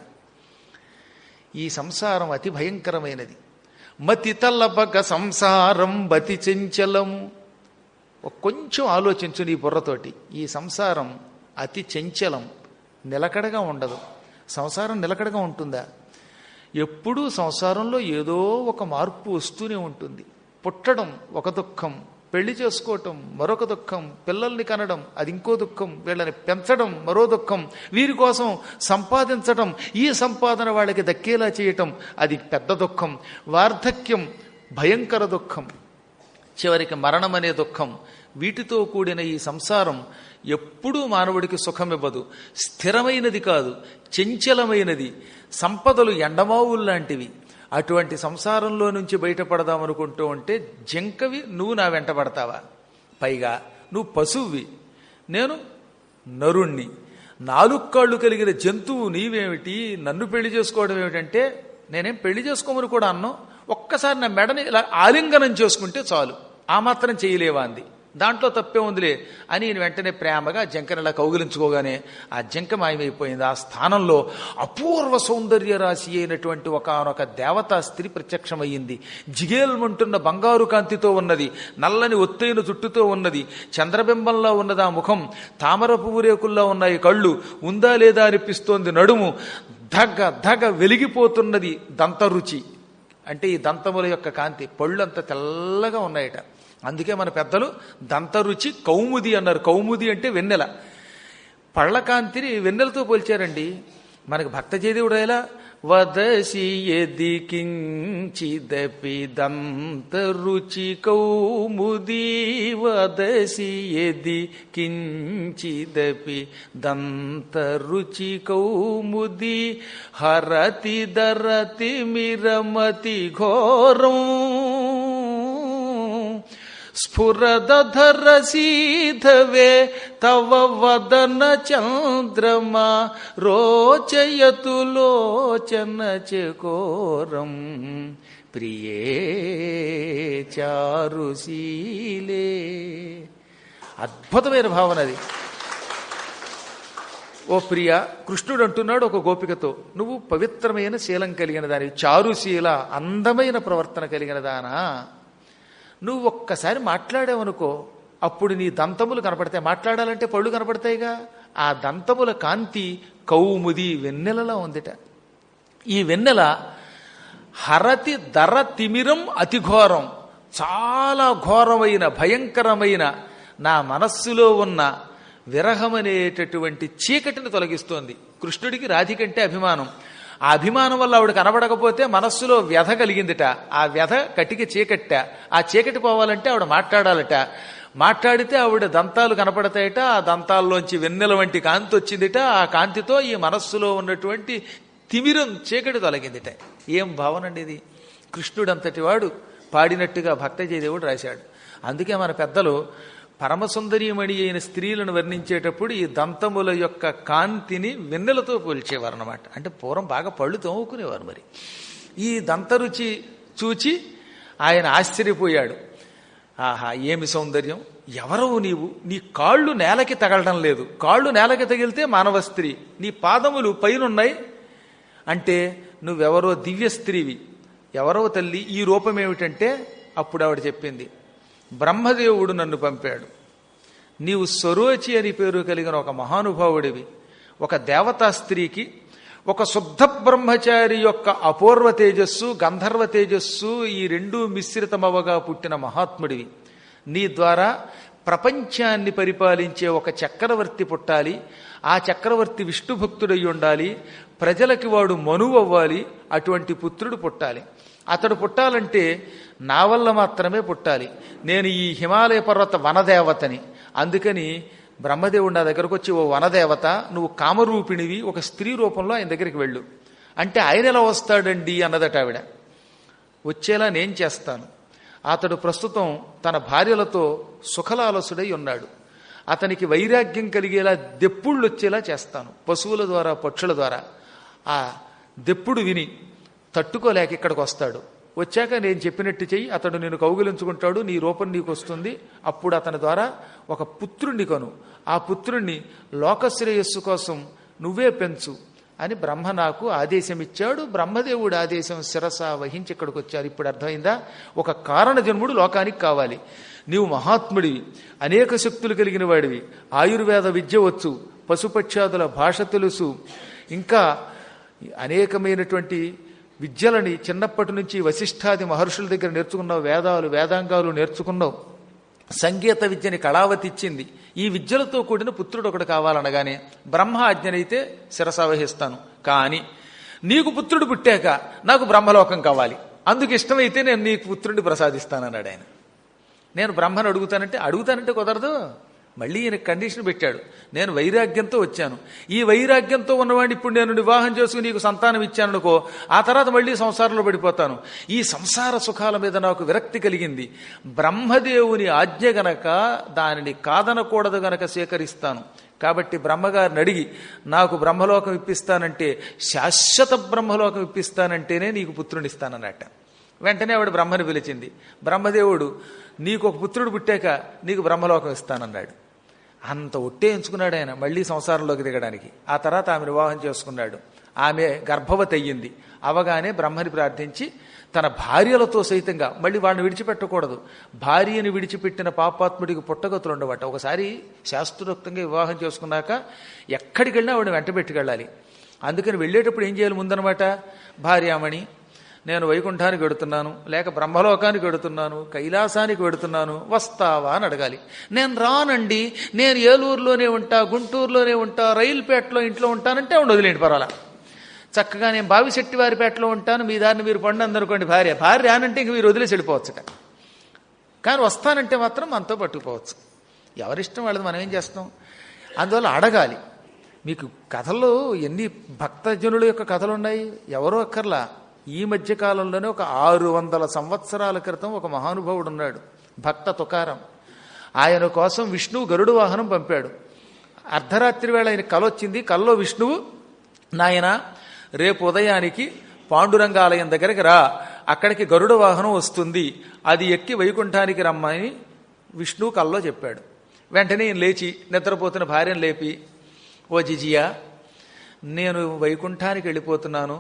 Speaker 1: ఈ సంసారం అతి భయంకరమైనది. మతి తల్లబగ సంసారం బతి చంచలము. కొంచెం ఆలోచించు నీ బుర్రతోటి. ఈ సంసారం అతి చంచలం, నిలకడగా ఉండదు. సంసారం నిలకడగా ఉంటుందా? ఎప్పుడూ సంసారంలో ఏదో ఒక మార్పు వస్తూనే ఉంటుంది. పుట్టడం ఒక దుఃఖం, పెళ్లి చేసుకోవటం మరొక దుఃఖం, పిల్లల్ని కనడం అది ఇంకో దుఃఖం, వీళ్ళని పెంచడం మరో దుఃఖం, వీరి కోసం సంపాదించటం, ఈ సంపాదన వాళ్ళకి దక్కేలా చేయటం అది పెద్ద దుఃఖం, వార్ధక్యం భయంకర దుఃఖం, చివరికి మరణం అనే దుఃఖం. వీటితో కూడిన ఈ సంసారం ఎప్పుడూ మానవుడికి సుఖమివ్వదు. స్థిరమైనది కాదు, చంచలమైనది. సంపదలు ఎండమావుల్లాంటివి. అటువంటి సంసారంలో నుంచి బయటపడదామనుకుంటూ ఉంటే జింకవి నువ్వు నా వెంట పడతావా? పైగా నువ్వు పశువువి, నేను నరుణ్ణి. 4 కాళ్ళు కలిగిన జంతువు నీవేమిటి? నన్ను పెళ్లి చేసుకోవడం ఏమిటంటే, నేనేం పెళ్లి చేసుకోమని కూడా అన్నాం. ఒక్కసారి నా మెడని ఇలా ఆలింగనం చేసుకుంటే చాలు, ఆ మాత్రం చేయలేవా అంది. దాంట్లో తప్పే ఉందిలే అని ఈయన వెంటనే ప్రేమగా జంకని ఇలా కౌగిలించుకోగానే ఆ జంక మాయమైపోయింది. ఆ స్థానంలో అపూర్వ సౌందర్య రాశి అయినటువంటి ఒకనొక దేవతా స్త్రీ ప్రత్యక్షమయ్యింది. జిగేల్మంటున్న బంగారు కాంతితో ఉన్నది, నల్లని ఒత్తైన జుట్టుతో ఉన్నది, చంద్రబింబంలో ఉన్నది ఆ ముఖం, తామర పువ్వు రేకుల్లో ఉన్నాయి కళ్ళు, ఉందా లేదా అనిపిస్తోంది నడుము, ధగ వెలిగిపోతున్నది దంతరుచి. అంటే ఈ దంతముల యొక్క కాంతి, పళ్ళు అంత తెల్లగా ఉన్నాయట. అందుకే మన పెద్దలు దంతరుచి కౌముది అన్నారు. కౌముది అంటే వెన్నెల. పళ్ళ కాంతిని వెన్నెలతో పోల్చారండి. మనకి భక్త జయదేవుడు ఎలా వదసి ఎది కించిదపి దంతరుచి కౌముది, వదసి ఎది కించిదపి దంతరుచి కౌముది, హరతి దరతి మిరమతి ఘోరం, స్ఫురదధరసీధవే తవ వదన చంద్రమా, రోచయతు లోచన చకోరం, ప్రియే చారుశీలే. అద్భుతమైన భావన అది. ఓ ప్రియ, కృష్ణుడు అంటున్నాడు ఒక గోపికతో, నువ్వు పవిత్రమైన శీలం కలిగిన దాని, చారుశీల అందమైన ప్రవర్తన కలిగిన దానా, నువ్వు ఒక్కసారి మాట్లాడావనుకో అప్పుడు నీ దంతములు కనపడతాయి. మాట్లాడాలంటే పళ్ళు కనపడతాయిగా. ఆ దంతముల కాంతి కౌముది వెన్నెలలా ఉందిట. ఈ వెన్నెల హరతి దర తిమిరం అతిఘోరం, చాలా ఘోరమైన భయంకరమైన నా మనస్సులో ఉన్న విరహమనేటటువంటి చీకటిని తొలగిస్తోంది. కృష్ణుడికి రాధికంటే అభిమానం. ఆ అభిమానం వల్ల ఆవిడ కనబడకపోతే మనస్సులో వ్యధ కలిగిందిట. ఆ వ్యధ కటికి చీకట్ట. ఆ చీకటి పోవాలంటే ఆవిడ మాట్లాడాలట. మాట్లాడితే ఆవిడ దంతాలు కనపడతాయట. ఆ దంతాల్లోంచి వెన్నెల వంటి కాంతి వచ్చిందిట. ఆ కాంతితో ఈ మనస్సులో ఉన్నటువంటి తిమిరం చీకటి తొలగిందిట. ఏం భావనండి ఇది! కృష్ణుడు అంతటి వాడు పాడినట్టుగా భక్త జయదేవుడు రాశాడు. అందుకే మన పెద్దలు పరమసుందరీమణి అయిన స్త్రీలను వర్ణించేటప్పుడు ఈ దంతముల యొక్క కాంతిని వెన్నెలతో పోల్చేవారు అన్నమాట. అంటే పూర్వం బాగా పళ్ళు తోముకునేవారు. మరి ఈ దంతరుచి చూచి ఆయన ఆశ్చర్యపోయాడు. ఆహా, ఏమి సౌందర్యం! ఎవరవు నీవు? నీ కాళ్ళు నేలకి తగలడం లేదు. కాళ్ళు నేలకి తగిలితే మానవ స్త్రీ, నీ పాదములు పైనున్నాయి అంటే నువ్వెవరో దివ్య స్త్రీవి. ఎవరో తల్లి, ఈ రూపం ఏమిటంటే అప్పుడు ఆవిడ చెప్పింది, బ్రహ్మదేవుడు నన్ను పంపాడు. నీవు స్వరోచి అని పేరు కలిగిన ఒక మహానుభావుడివి. ఒక దేవతా స్త్రీకి, ఒక శుద్ధ బ్రహ్మచారి యొక్క అపూర్వ తేజస్సు, గంధర్వ తేజస్సు ఈ రెండూ మిశ్రితమవగా పుట్టిన మహాత్ముడివి. నీ ద్వారా ప్రపంచాన్ని పరిపాలించే ఒక చక్రవర్తి పుట్టాలి. ఆ చక్రవర్తి విష్ణు భక్తుడై ఉండాలి. ప్రజలకి వాడు మనువు అవ్వాలి. అటువంటి పుత్రుడు పుట్టాలి. అతడు పుట్టాలంటే నా వల్ల మాత్రమే పుట్టాలి. నేను ఈ హిమాలయ పర్వత వనదేవతని. అందుకని బ్రహ్మదేవుడు నా దగ్గరకు వచ్చి, ఓ వనదేవత, నువ్వు కామరూపిణివి, ఒక స్త్రీ రూపంలో ఆయన దగ్గరికి వెళ్ళు అంటే, ఆయన ఎలా వస్తాడండి అన్నదట ఆవిడ. వచ్చేలా నేను చేస్తాను. అతడు ప్రస్తుతం తన భార్యలతో సుఖలాలసుడై ఉన్నాడు. అతనికి వైరాగ్యం కలిగేలా దెప్పుళ్ళు వచ్చేలా చేస్తాను. పశువుల ద్వారా, పక్షుల ద్వారా. ఆ దెప్పుడు విని తట్టుకోలేక ఇక్కడికి వస్తాడు. వచ్చాక నేను చెప్పినట్టు చెయ్యి, అతడు నేను కౌగిలించుకుంటాడు, నీ రూపం నీకు వస్తుంది. అప్పుడు అతని ద్వారా ఒక పుత్రుణ్ణి కను. ఆ పుత్రుణ్ణి లోకశ్రేయస్సు కోసం నువ్వే పెంచు అని బ్రహ్మ నాకు ఆదేశమిచ్చాడు. బ్రహ్మదేవుడు ఆదేశం శిరస వహించి ఇక్కడికి వచ్చారు. ఇప్పుడు అర్థమైందా? ఒక కారణ జన్ముడు లోకానికి కావాలి. నీవు మహాత్ముడివి, అనేక శక్తులు కలిగిన వాడివి, ఆయుర్వేద విద్య వచ్చు, పశుపక్ష్యాదుల భాష తెలుసు, ఇంకా అనేకమైనటువంటి విద్యలని చిన్నప్పటి నుంచి వశిష్ఠాది మహర్షుల దగ్గర నేర్చుకున్నావు, వేదాలు వేదాంగాలు నేర్చుకున్నావు, సంగీత విద్యని కళావతి ఇచ్చింది. ఈ విద్యలతో కూడిన పుత్రుడు ఒకడు కావాలనగానే బ్రహ్మ ఆజ్ఞనైతే శిరసావహిస్తాను. కానీ నీకు పుత్రుడు పుట్టాక నాకు బ్రహ్మలోకం కావాలి, అందుకు ఇష్టమైతే నేను నీకు పుత్రుడిని ప్రసాదిస్తానన్నాడు ఆయన. నేను బ్రహ్మను అడుగుతానంటే కుదరదు. మళ్ళీ ఈయన కండిషన్ పెట్టాడు. నేను వైరాగ్యంతో వచ్చాను, ఈ వైరాగ్యంతో ఉన్నవాడిని ఇప్పుడు నేను వివాహం చేసుకుని నీకు సంతానం ఇచ్చాననుకో, ఆ తర్వాత మళ్ళీ సంసారంలో పడిపోతాను. ఈ సంసార సుఖాల మీద నాకు విరక్తి కలిగింది. బ్రహ్మదేవుని ఆజ్ఞ గనక దానిని కాదనకూడదు గనక స్వీకరిస్తాను. కాబట్టి బ్రహ్మగారిని అడిగి నాకు బ్రహ్మలోకం ఇప్పిస్తానంటే, శాశ్వత బ్రహ్మలోకం ఇప్పిస్తానంటేనే నీకు పుత్రుని ఇస్తానన్నట్ట. వెంటనే ఆవిడ బ్రహ్మని పిలిచింది. బ్రహ్మదేవుడు నీకు ఒక పుత్రుడు పుట్టాక నీకు బ్రహ్మలోకం ఇస్తానన్నాడు. అంత ఒట్టేయించుకున్నాడు ఆయన మళ్ళీ సంసారంలోకి దిగడానికి. ఆ తర్వాత ఆమె వివాహం చేసుకున్నాడు. ఆమె గర్భవతి అయ్యింది. అవగానే బ్రహ్మని ప్రార్థించి తన భార్యలతో సైతంగా, మళ్ళీ వాళ్ళని విడిచిపెట్టకూడదు, భార్యని విడిచిపెట్టిన పాపాత్ముడికి పుట్టగతులు ఉండవట. ఒకసారి శాస్త్రోక్తంగా వివాహం చేసుకున్నాక ఎక్కడికి వెళ్ళినా ఆవిడ వెంట పెట్టుకెళ్ళాలి. అందుకని వెళ్ళేటప్పుడు ఏం చేయాలి ముందనమాట, భార్యామణి నేను వైకుంఠానికి వెడుతున్నాను, లేక బ్రహ్మలోకానికి వెడుతున్నాను, కైలాసానికి వెడుతున్నాను, వస్తావా అని అడగాలి. నేను రానండి, నేను ఏలూరులోనే ఉంటా, గుంటూరులోనే ఉంటా, రైలుపేటలో ఇంట్లో ఉంటానంటే వదిలేండి, పర్వాలా. చక్కగా నేను బావిశెట్టివారిపేటలో ఉంటాను, మీ దారిని మీరు పండు అందనుకోండి. భార్య రానంటే ఇంక మీరు వదిలేసి వెళ్ళిపోవచ్చుట. కానీ వస్తానంటే మాత్రం మనతో పట్టుకుపోవచ్చు. ఎవరిష్టం వాళ్ళది, మనం ఏం చేస్తాం. అందువల్ల అడగాలి. మీకు కథల్లో ఎన్ని భక్తజనుల యొక్క కథలు ఉన్నాయి, ఎవరో అక్కర్లా. ఈ మధ్య కాలంలోనే ఒక 600 సంవత్సరాల క్రితం ఒక మహానుభావుడు ఉన్నాడు, భక్త తుకారం. ఆయన కోసం విష్ణువు గరుడు వాహనం పంపాడు. అర్ధరాత్రి వేళ ఆయన కల వచ్చింది. కల్లో విష్ణువు, నాయన రేపు ఉదయానికి పాండురంగాలయం దగ్గరికి రా, అక్కడికి గరుడ వాహనం వస్తుంది, అది ఎక్కి వైకుంఠానికి రమ్మని విష్ణువు కల్లో చెప్పాడు. వెంటనే ఈయన లేచి నిద్రపోతున్న భార్యను లేపి, ఓ జిజియా, నేను వైకుంఠానికి వెళ్ళిపోతున్నాను,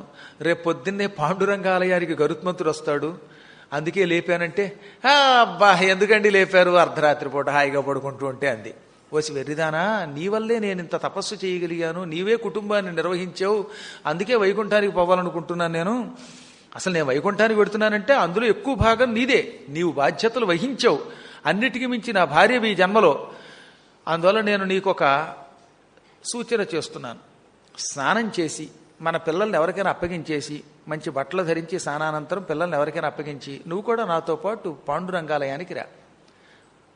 Speaker 1: రేపు పొద్దున్నే పాండురంగాలయానికి గరుత్మంతుడు వస్తాడు, అందుకే లేపానంటే, అబ్బా ఎందుకండి లేపారు, అర్ధరాత్రి పూట హాయిగా పడుకుంటూ ఉంటే అంది. వచ్చి వెర్రిదానా, నీ వల్లే నేను ఇంత తపస్సు చేయగలిగాను, నీవే కుటుంబాన్ని నిర్వహించావు, అందుకే వైకుంఠానికి పోవాలనుకుంటున్నాను నేను. అసలు నేను వైకుంఠానికి పెడుతున్నానంటే అందులో ఎక్కువ భాగం నీదే, నీవు బాధ్యతలు వహించావు, అన్నిటికీ మించి నా భార్య ఈ జన్మలో. అందువల్ల నేను నీకు ఒక సూచన చేస్తున్నాను. స్నానం చేసి మన పిల్లల్ని ఎవరికైనా అప్పగించేసి, మంచి బట్టలు ధరించి స్నానానంతరం పిల్లల్ని ఎవరికైనా అప్పగించి నువ్వు కూడా నాతో పాటు పాండురంగాలయానికి రా.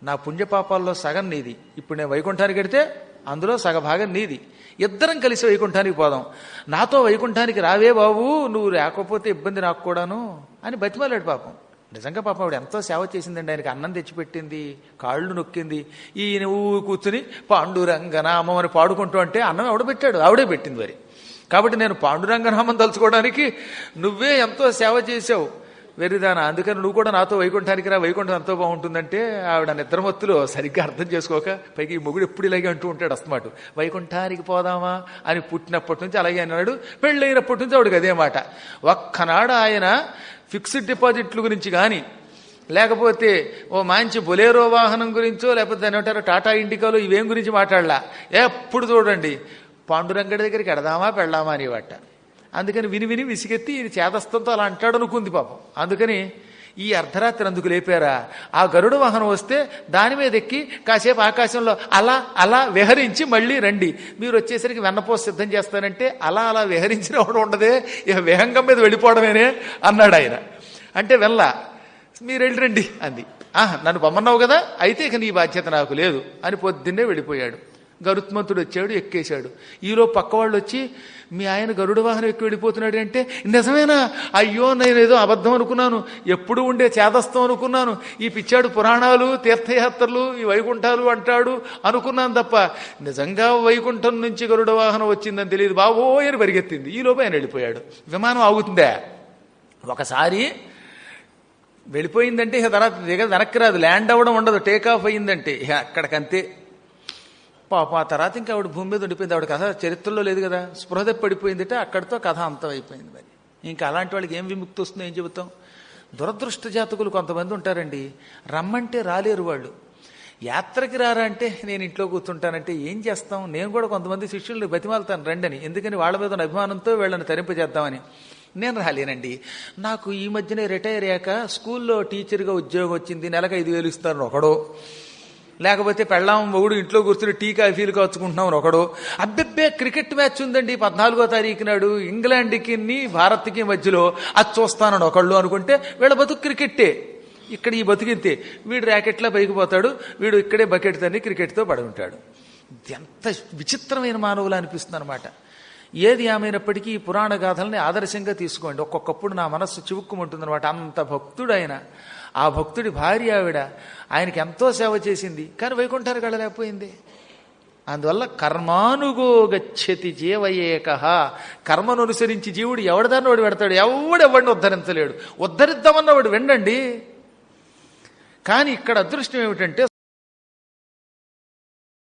Speaker 1: నా పుణ్యపాపాల్లో సగం నీది. ఇప్పుడు నేను వైకుంఠానికి వెడితే అందులో సగభాగం నీది. ఇద్దరం కలిసి వైకుంఠానికి పోదాం. నాతో వైకుంఠానికి రావే బాబు, నువ్వు రాకపోతే ఇబ్బంది నాకు కూడాను అని బతిమాలాడు. పాపం నిజంగా పాపం ఆవిడ ఎంతో సేవ చేసిందండి. ఆయనకి అన్నం తెచ్చిపెట్టింది, కాళ్ళు నొక్కింది. ఈయన కూర్చుని పాండురంగనామం అని పాడుకుంటూ అంటే అన్నం ఎవడ పెట్టాడు, ఆవిడే పెట్టింది మరి. కాబట్టి నేను పాండురంగనామం తలుచుకోవడానికి నువ్వే ఎంతో సేవ చేసావు వెర్రిదానా, అందుకని నువ్వు కూడా నాతో వైకుంఠానికి రా, వైకుంఠం ఎంతో బాగుంటుందంటే ఆవిడ నిద్రమత్తులో సరిగ్గా అర్థం చేసుకోక, పైకి ఈ మొగుడు ఎప్పుడు ఇలాగే అంటూ ఉంటాడు అస్తమాట, వైకుంఠానికి పోదామా అని పుట్టినప్పటి నుంచి అలాగే అన్నాడు, పెళ్ళైనప్పటి నుంచి ఆవిడకి అదే మాట. ఒక్కనాడు ఆయన ఫిక్స్డ్ డిపాజిట్ల గురించి కానీ, లేకపోతే ఓ మంచి బొలేరో వాహనం గురించో, లేకపోతే దాని ఏమంటారో టాటా ఇండికాలో ఇవేం గురించి మాట్లాడలా. ఎప్పుడు చూడండి పాండురంగడి దగ్గరికి ఎడదామా పెళ్ళామా అనేవాట. అందుకని విని విని విసిగెత్తి ఇది చేదస్తంతో అలా అంటాడు అనుకుంది పాపం. అందుకని ఈ అర్ధరాత్రి అందుకు లేపారా, ఆ గరుడ వాహనం వస్తే దాని మీద ఎక్కి కాసేపు ఆకాశంలో అలా అలా విహరించి మళ్ళీ రండి, మీరు వచ్చేసరికి వెన్నపోసు సిద్ధం చేస్తానంటే అలా అలా విహరించిన వాడు ఉండదే, ఇక విహంగం మీద వెళ్ళిపోవడమేనే అన్నాడు ఆయన. అంటే వెళ్ళా, మీరు వెళ్ళి రండి అంది. నన్ను పొమ్మన్నావు కదా, అయితే ఇక నీ బాధ్యత నాకు లేదు అని పొద్దున్నే వెళ్ళిపోయాడు. గరుత్మంతుడు వచ్చాడు, ఎక్కేశాడు. ఈలో పక్క వాళ్ళు వచ్చి మీ ఆయన గరుడ వాహనం ఎక్కి వెళ్ళిపోతున్నాడు అంటే నిజమేనా? అయ్యో నేనేదో అబద్ధం అనుకున్నాను, ఎప్పుడు ఉండే చేదస్తం అనుకున్నాను, ఈ పిచ్చాడు పురాణాలు తీర్థయాత్రలు ఈ వైకుంఠాలు అంటాడు అనుకున్నాను తప్ప నిజంగా వైకుంఠం నుంచి గరుడ వాహనం వచ్చిందని తెలియదు బాబోయ్ అని పరిగెత్తింది. ఈలోపు ఆయన వెళ్ళిపోయాడు. విమానం ఆగుతుందా? ఒకసారి వెళ్ళిపోయిందంటే ఇక తర్వాత వెనక్కి రాదు, ల్యాండ్ అవ్వడం ఉండదు, టేక్ ఆఫ్ అయ్యిందంటే ఇక అక్కడికంతే. పాప ఆ తర్వాత ఇంకా ఆవిడ భూమి మీద ఉండిపోయింది. ఆవిడ కథ చరిత్రలో లేదు కదా, స్పృహ పడిపోయిందంటే అక్కడితో కథ అంతం అయిపోయింది. మరి ఇంకా అలాంటి వాళ్ళకి ఏం విముక్తి వస్తుందో ఏం చెబుతాం. దురదృష్ట జాతకులు కొంతమంది ఉంటారండి, రమ్మంటే రాలేరు వాళ్ళు. యాత్రకి రారా అంటే నేను ఇంట్లో కూర్చుంటానంటే ఏం చేస్తాం. నేను కూడా కొంతమంది శిష్యుల్ని బతిమాలుతాను రండని, ఎందుకని వాళ్ళ మీద ఉన్న అభిమానంతో వీళ్ళని తరింపజేద్దామని. నేను రాలేనండి, నాకు ఈ మధ్యనే రిటైర్ అయ్యాక స్కూల్లో టీచర్గా ఉద్యోగం వచ్చింది, నెలకు 5,000 ఇస్తాను ఒకడో, లేకపోతే పెళ్ళాం మొగుడు ఇంట్లో కూర్చుని టీ కాఫీలు కాచుకుంటున్నాం ఒకడు, అబ్బెబ్బే క్రికెట్ మ్యాచ్ ఉందండి 14వ తారీఖు నాడు ఇంగ్లాండ్కి భారత్కి మధ్యలో, అది చూస్తానని ఒకళ్ళు అనుకుంటే వీళ్ళ బతుకు క్రికెట్టే. ఇక్కడ ఈ బతుకింతే, వీడు ర్యాకెట్లా పైకి పోతాడు, వీడు ఇక్కడే బకెట్ తన్ని క్రికెట్తో పడుకుంటాడు. ఎంత విచిత్రమైన మానవులు అనిపిస్తుంది అనమాట. ఏది ఏమైనప్పటికీ ఈ పురాణ గాథల్ని ఆదర్శంగా తీసుకోండి. ఒక్కొక్కప్పుడు నా మనస్సు చివుక్కుమంటుందన్నమాట. అంత భక్తుడు ఆయన, ఆ భక్తుడి భార్య ఆవిడ ఆయనకి ఎంతో సేవ చేసింది, కానీ వైకుంఠానికి వెళ్ళలేకపోయింది. అందువల్ల కర్మానుగో గచ్చతి జీవయేక, కర్మను అనుసరించి జీవుడు ఎవడిదాన్ని వాడు పెడతాడు, ఎవడెవడిని ఉద్ధరించలేడు. ఉద్ధరిద్దామన్న వాడు వెండండి. కానీ ఇక్కడ అదృష్టం ఏమిటంటే